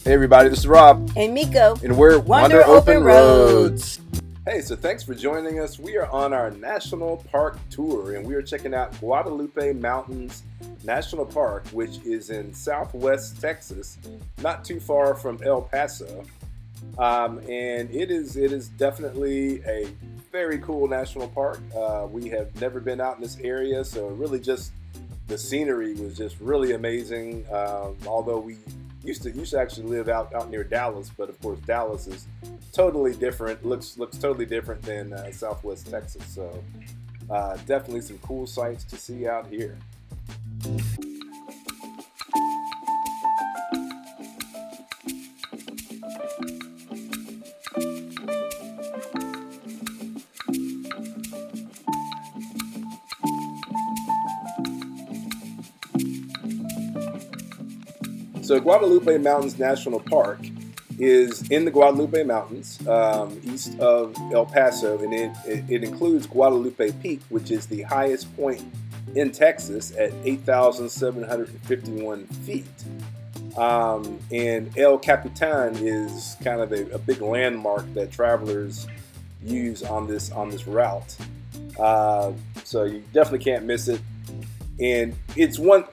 Hey everybody, this is Rob. And Miko. And we're Wander Open Roads. Hey, so thanks for joining us. We are on our national park tour and we are checking out Guadalupe Mountains National Park, which is in southwest Texas, not too far from El Paso. And it is definitely a very cool national park. We have never been out in this area, so really just the scenery was just really amazing. Although we used to actually live out near Dallas, but of course Dallas is totally different. Looks totally different than Southwest Texas. So definitely some cool sights to see out here. So Guadalupe Mountains National Park is in the Guadalupe Mountains, east of El Paso, and it includes Guadalupe Peak, which is the highest point in Texas at 8,751 feet. And El Capitan is kind of a big landmark that travelers use on this route. So you definitely can't miss it. And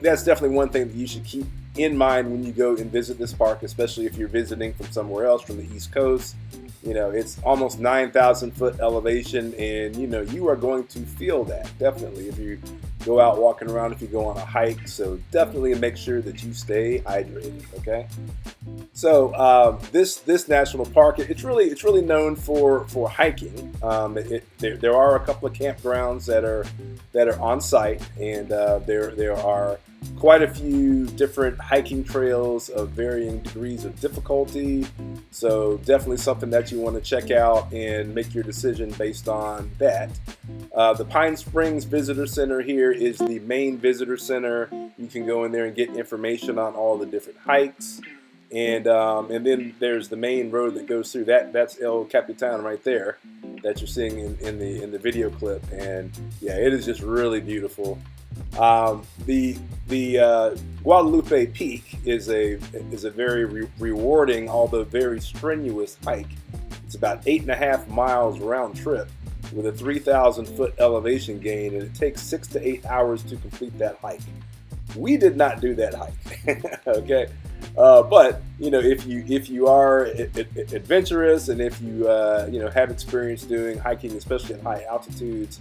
that's definitely one thing that you should keep in mind when you go and visit this park, especially if you're visiting from somewhere else, from the East Coast. You know, it's almost 9,000 foot elevation, and you are going to feel that definitely if you go out walking around, if you go on a hike. So definitely make sure that you stay hydrated. Okay. So this national park, it's really known for hiking. There are a couple of campgrounds that are on site, and there are quite a few different hiking trails of varying degrees of difficulty. So definitely something that you want to check out and make your decision based on that. The Pine Springs Visitor Center here is the main visitor center. You can go in there and get information on all the different hikes. And then there's the main road that goes through. That's El Capitan right there that you're seeing in the video clip. And yeah, it is just really beautiful. The Guadalupe Peak is a very rewarding, although very strenuous hike. It's about 8.5 miles round trip with a 3,000 foot elevation gain, and it takes 6 to 8 hours to complete that hike. We did not do that hike. Okay. But if you are adventurous, and if you have experience doing hiking, especially at high altitudes,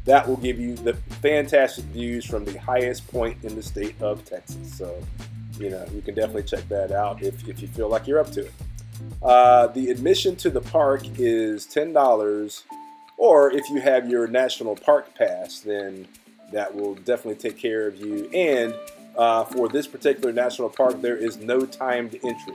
that will give you the fantastic views from the highest point in the state of Texas. So you can definitely check that out if you feel like you're up to it. The admission to the park is $10, or if you have your national park pass, then that will definitely take care of you. And for this particular national park, there is no timed entry.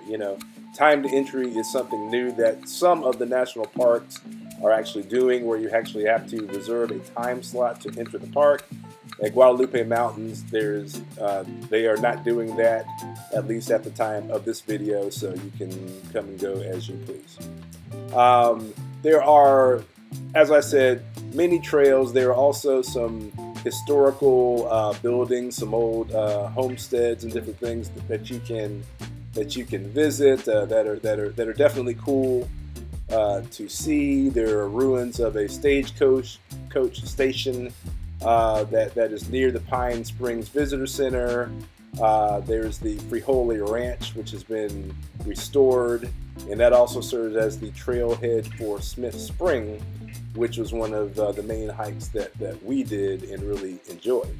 Timed entry is something new that some of the national parks are actually doing, where you actually have to reserve a time slot to enter the park. At Guadalupe Mountains, they are not doing that, at least at the time of this video, so you can come and go as you please. There are, as I said, many trails. There are also some historical buildings, some old homesteads and different things that you can visit that are definitely cool to see. There are ruins of a stagecoach station that is near the Pine Springs Visitor Center. There's the Frijole Ranch, which has been restored, and that also serves as the trailhead for Smith Spring, which was one of the main hikes that we did and really enjoyed.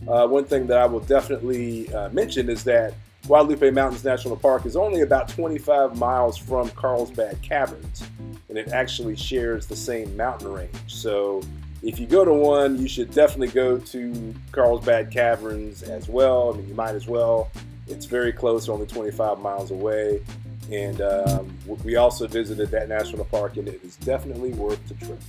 One thing that I will definitely mention is that Guadalupe Mountains National Park is only about 25 miles from Carlsbad Caverns, and it actually shares the same mountain range. So if you go to one, you should definitely go to Carlsbad Caverns as well. I mean, you might as well. It's very close, only 25 miles away. And we also visited that national park, and it is definitely worth the trip.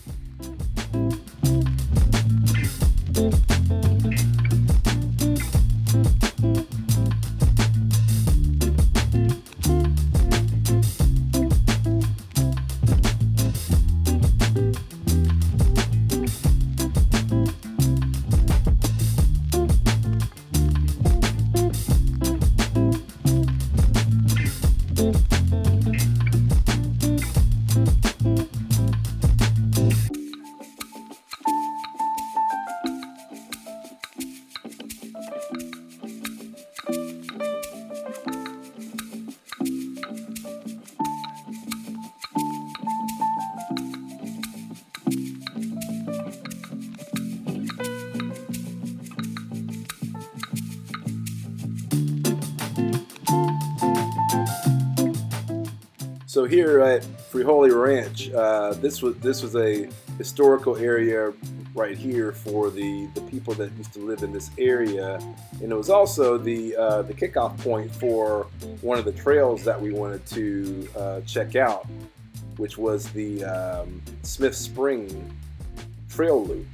So here at Frijoli Ranch, this was a historical area right here for the people that used to live in this area, and it was also the kickoff point for one of the trails that we wanted to check out, which was the Smith Spring Trail Loop.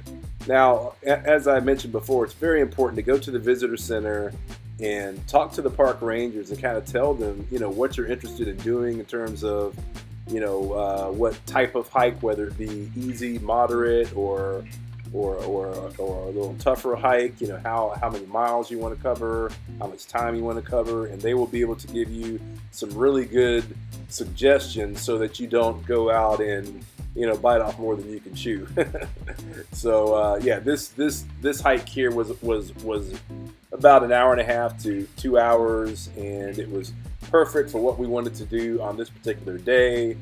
Now, as I mentioned before, it's very important to go to the visitor center and talk to the park rangers and kind of tell them, what you're interested in doing in terms of, what type of hike, whether it be easy, moderate, or a little tougher hike, how many miles you want to cover, how much time you want to cover, and they will be able to give you some really good suggestions so that you don't go out and bite off more than you can chew. So yeah, this hike here was about an hour and a half to 2 hours, and it was perfect for what we wanted to do on this particular day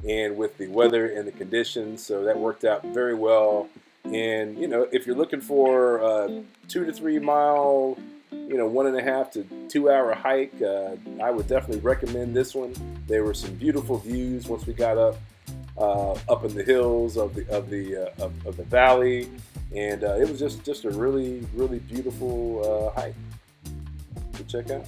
and with the weather and the conditions. So that worked out very well. And if you're looking for a 2 to 3 mile, 1.5 to 2 hour hike, I would definitely recommend this one. There were some beautiful views once we got up in the hills of the valley, and it was just a really beautiful hike to check out.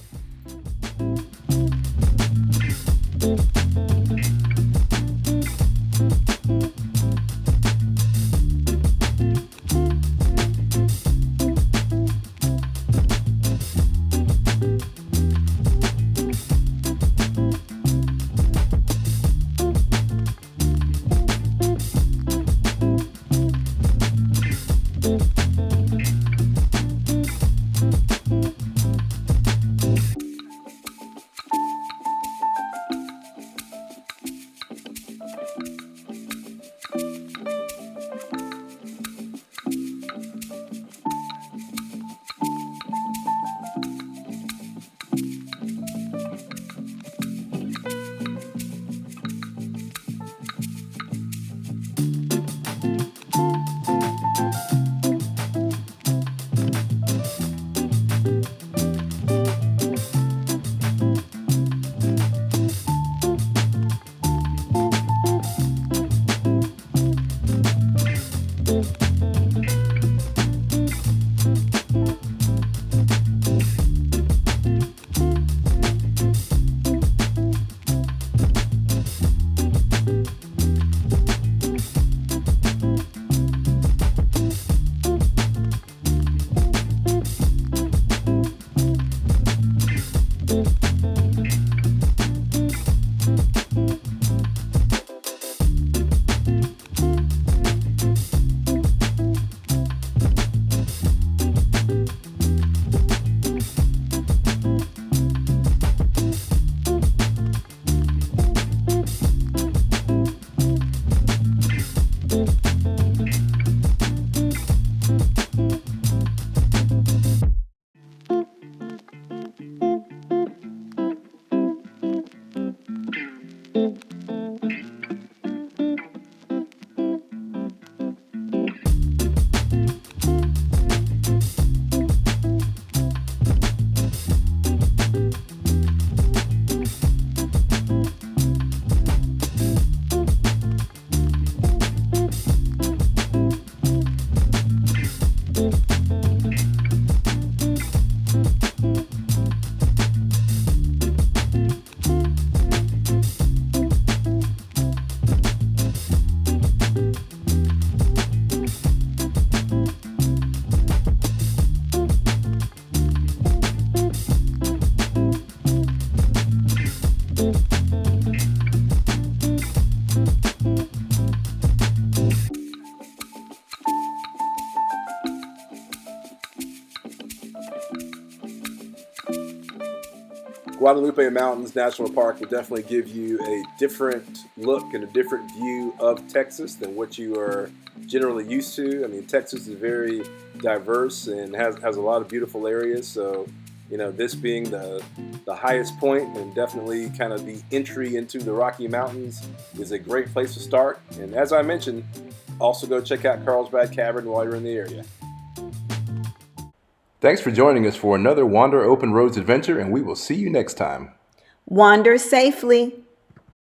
Guadalupe Mountains National Park will definitely give you a different look and a different view of Texas than what you are generally used to. I mean, Texas is very diverse and has a lot of beautiful areas. So, this being the highest point and definitely kind of the entry into the Rocky Mountains is a great place to start. And as I mentioned, also go check out Carlsbad Cavern while you're in the area. Thanks for joining us for another Wander Open Roads adventure, and we will see you next time. Wander safely.